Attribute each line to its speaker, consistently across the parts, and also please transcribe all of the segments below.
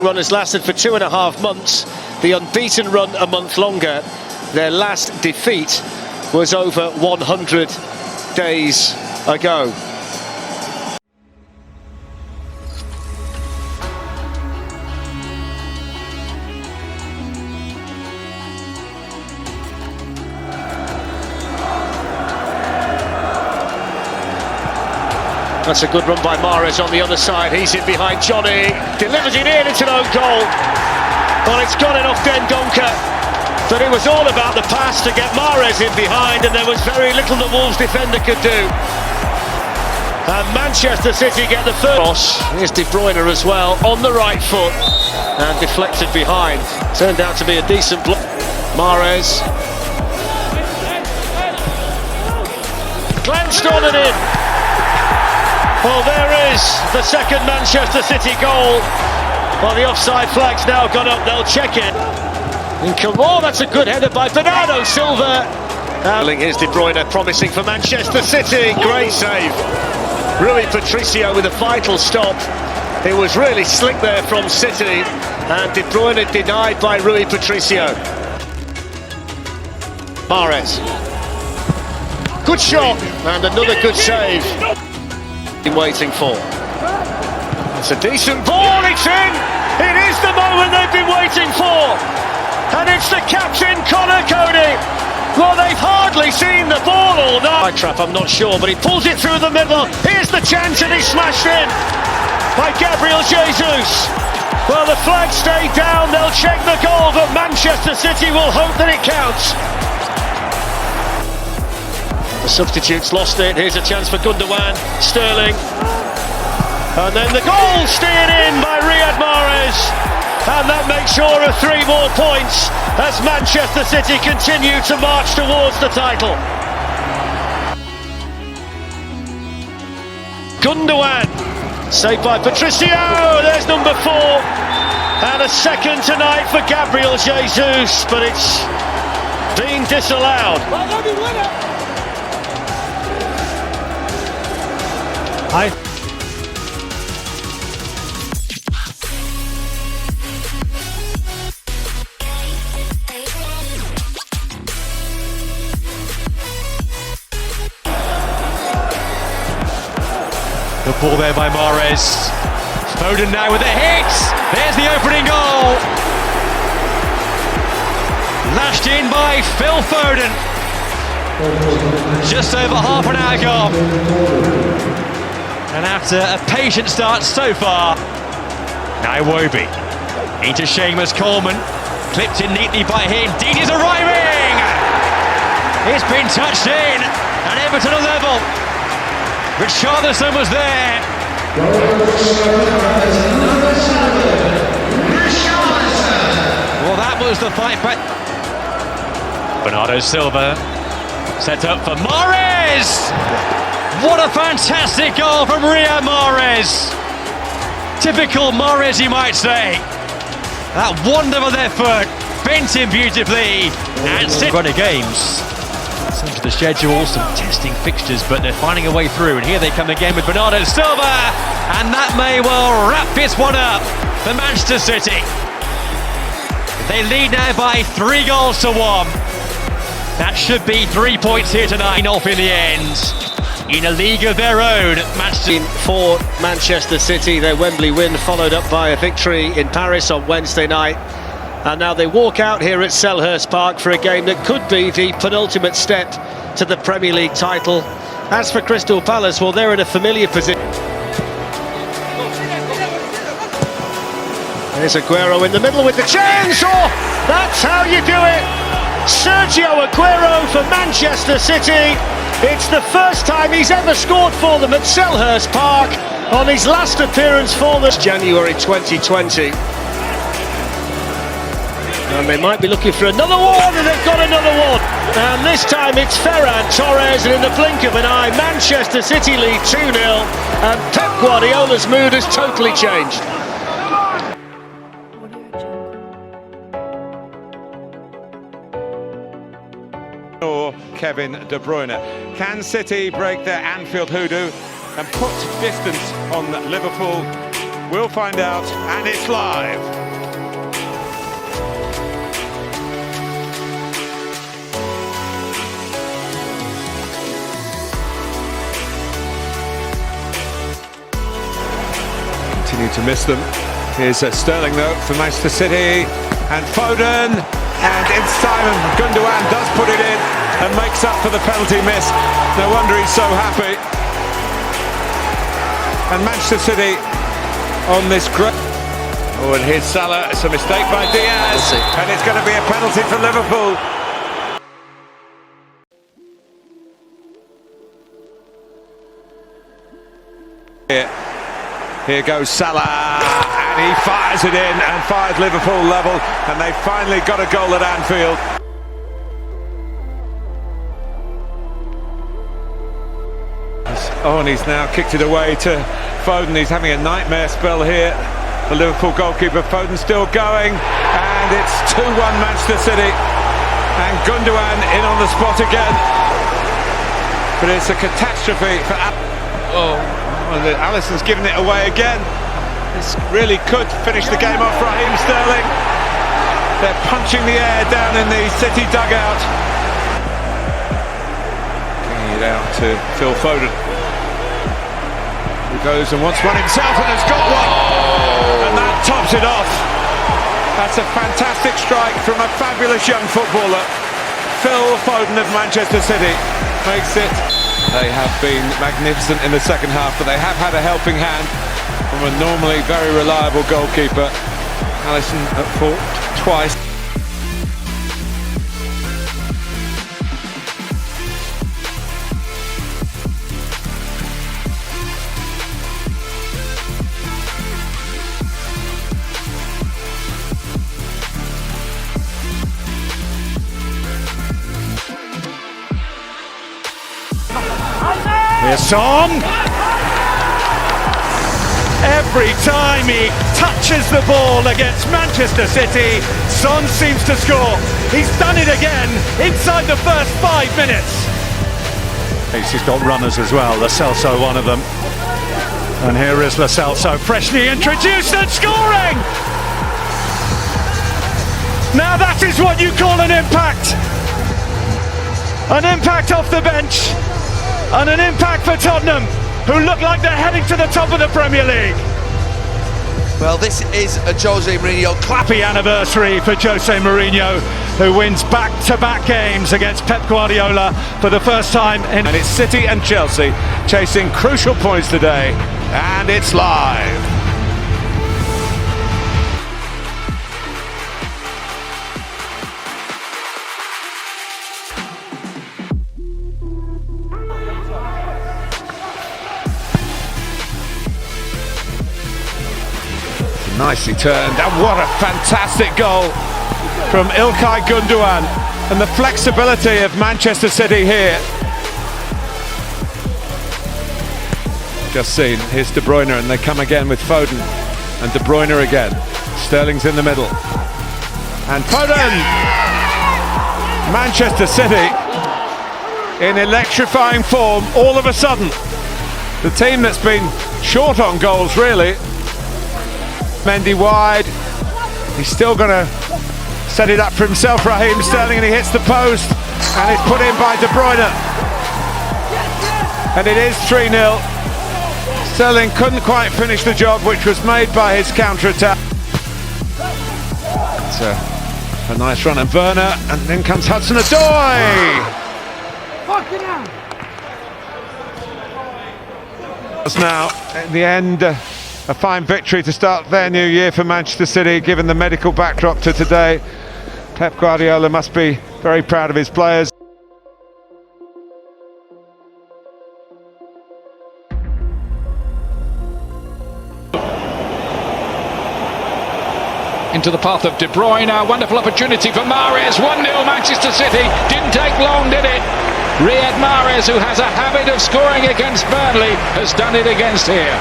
Speaker 1: Run has lasted for 2.5 months, the unbeaten run a month longer. Their last defeat was over 100 days ago. That's a good run by Mahrez on the other side. He's in behind Johnny, delivers it in, it's an own goal. Well, it's gone in off Dendoncker, but it was all about the pass to get Mahrez in behind, and there was very little the Wolves defender could do. And Manchester City get the first cross. Here's De Bruyne as well, on the right foot, and deflected behind. Turned out to be a decent block. Mahrez glanced on and in. Well, there is the second Manchester City goal. Well, the offside flag's now gone up, they'll check it. And oh, that's a good header by Bernardo Silva. Here's De Bruyne, promising for Manchester City. Great save. Rui Patricio with a vital stop. It was really slick there from City. And De Bruyne denied by Rui Patricio. Mahrez. Good shot, and another good save. Been waiting for. It's a decent ball, it's in! It is the moment they've been waiting for! And it's the captain, Connor Cody! Well, they've hardly seen the ball all night. Trap, I'm not sure, but he pulls it through the middle. Here's the chance, and he's smashed in by Gabriel Jesus. Well, the flag stayed down, they'll check the goal, but Manchester City will hope that it counts. The substitutes lost it. Here's a chance for Gundogan, Sterling, and then the goal steered in by Riyad Mahrez, and that makes sure of 3 more points as Manchester City continue to march towards the title. Gundogan, saved by Patricio. There's number 4, and a second tonight for Gabriel Jesus, but it's been disallowed.
Speaker 2: Hi. Good ball there by Mahrez. Foden now with a hit. There's the opening goal. Lashed in by Phil Foden. Just over half an hour gone. And after a patient start so far, now Iwobi into Seamus Coleman, clipped in neatly by him. Dean is arriving! It's been touched in, and Everton are level. Richarlison was there. Well, that was the fight back. Bernardo Silva set up for Mahrez! What a fantastic goal from Riyad Mahrez. Typical Mahrez, you might say. That wonderful effort, bent him beautifully, and run of games. Some to the schedule, some testing fixtures, but they're finding a way through. And here they come again with Bernardo Silva, and that may well wrap this one up for Manchester City. They lead now by 3 goals to 1. That should be 3 points here tonight, off in the end. In a league of their own,
Speaker 1: for Manchester City, their Wembley win followed up by a victory in Paris on Wednesday night, and now they walk out here at Selhurst Park for a game that could be the penultimate step to the Premier League title. As for Crystal Palace, well, they're in a familiar position. There's Aguero in the middle with the chance. Oh, that's how you do it. Sergio Aguero for Manchester City. It's the first time he's ever scored for them at Selhurst Park on his last appearance for them. January 2020. And they might be looking for another one, and they've got another one. And this time it's Ferran Torres, and in the blink of an eye, Manchester City lead 2-0, and Pep Guardiola's mood has totally changed.
Speaker 3: Or Kevin De Bruyne. Can City break their Anfield hoodoo and put distance on Liverpool? We'll find out, and it's live. continue to miss them. Here's Sterling though for Manchester City, and Foden, and it's Simon Gundogan does put it in and makes up for the penalty miss. No wonder he's so happy. And Manchester City on this great... Oh, and here's Salah. It's a mistake by Diaz, and it's going to be a penalty for Liverpool. Here goes Salah, and he fires it in and fires Liverpool level, and they finally got a goal at Anfield. Oh, and he's now kicked it away to Foden. He's having a nightmare spell here. The Liverpool goalkeeper, Foden, still going, and it's 2-1 Manchester City, and Gundogan in on the spot again. But it's a catastrophe for Alisson's given it away again. This really could finish the game off. Raheem Sterling. They're punching the air down in the City dugout. Bringing it out to Phil Foden, who goes and wants one himself and has got one. And that tops it off. That's a fantastic strike from a fabulous young footballer. Phil Foden of Manchester City makes it. They have been magnificent in the second half, but they have had a helping hand from a normally very reliable goalkeeper. Alisson at fault twice.
Speaker 4: Here's Son. Every time he touches the ball against Manchester City, Son seems to score. He's done it again inside the first 5 minutes. He's got runners as well, Lo Celso one of them. And here is Lo Celso, freshly introduced and scoring! Now that is what you call an impact. An impact off the bench. And an impact for Tottenham, who look like they're heading to the top of the Premier League.
Speaker 5: Well, this is a Jose Mourinho
Speaker 4: Happy anniversary for Jose Mourinho, who wins back-to-back games against Pep Guardiola for the first time in...
Speaker 3: And it's City and Chelsea chasing crucial points today, and it's live. Nicely turned, and what a fantastic goal from İlkay Gundogan, and the flexibility of Manchester City here. Just seen, here's De Bruyne, and they come again with Foden, and De Bruyne again. Sterling's in the middle, and Foden! Manchester City in electrifying form all of a sudden. The team that's been short on goals, really. Mendy wide, he's still going to set it up for himself, Raheem Sterling, and he hits the post, and it's put in by De Bruyne, and it is 3-0. Sterling couldn't quite finish the job, which was made by his counter-attack. It's a nice run, and Werner, and then comes Hudson-Odoi. Now, in the end, a fine victory to start their new year for Manchester City, given the medical backdrop to today. Pep Guardiola must be very proud of his players.
Speaker 6: Into the path of De Bruyne, a wonderful opportunity for Mahrez. 1-0 Manchester City, didn't take long, did it? Riyad Mahrez, who has a habit of scoring against Burnley, has done it against here.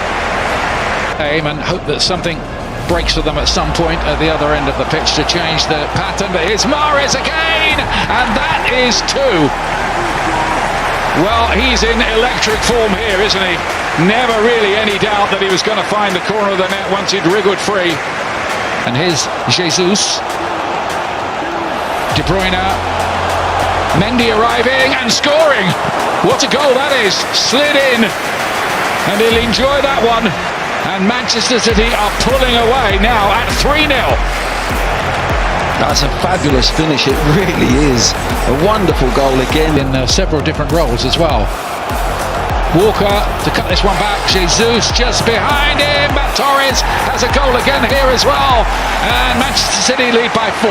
Speaker 6: Aim and hope that something breaks for them at some point at the other end of the pitch to change the pattern, but here's Mahrez again, and that is 2. Well, he's in electric form here, isn't he? Never really any doubt that he was going to find the corner of the net once he'd wriggled free. And here's Jesus, De Bruyne, Mendy arriving and scoring. What a goal that is! Slid in, and he'll enjoy that one. and Manchester City are pulling away now at 3-0.
Speaker 7: That's a fabulous finish, it really is. A wonderful goal again.
Speaker 6: In several different roles as well. Walker to cut this one back, Jesus just behind him, but Torres has a goal again here as well, and Manchester City lead by 4.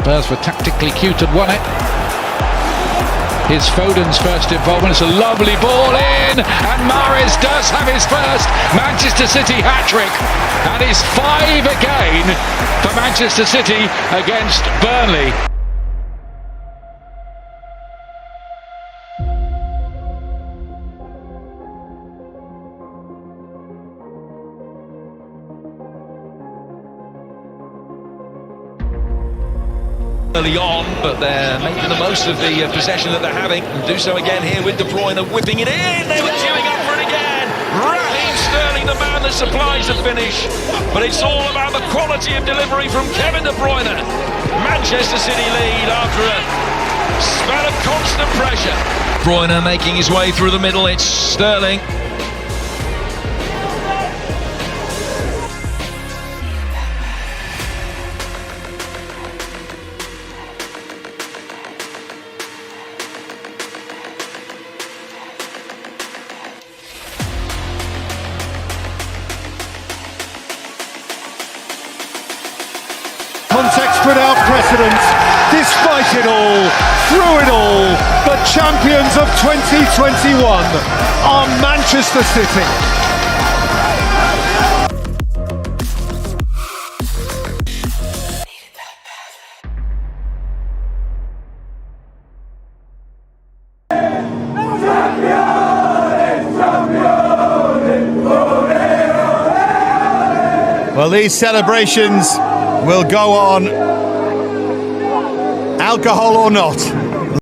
Speaker 6: Spurs were tactically cute and won it. Here's Foden's first involvement. It's a lovely ball in, and Mahrez does have his first Manchester City hat-trick, and it's 5 again for Manchester City against Burnley.
Speaker 8: Early on, but they're making the most of the possession that they're having, and do so again here with De Bruyne whipping it in. They were queuing up for it again. Raheem Sterling, the man that supplies the finish, but it's all about the quality of delivery from Kevin De Bruyne. Manchester City lead after a spell of constant pressure. De Bruyne making his way through the middle. It's Sterling.
Speaker 4: Context without precedent, despite it all, through it all, the champions of 2021 are Manchester City.
Speaker 9: Well, these celebrations will go on, alcohol or not.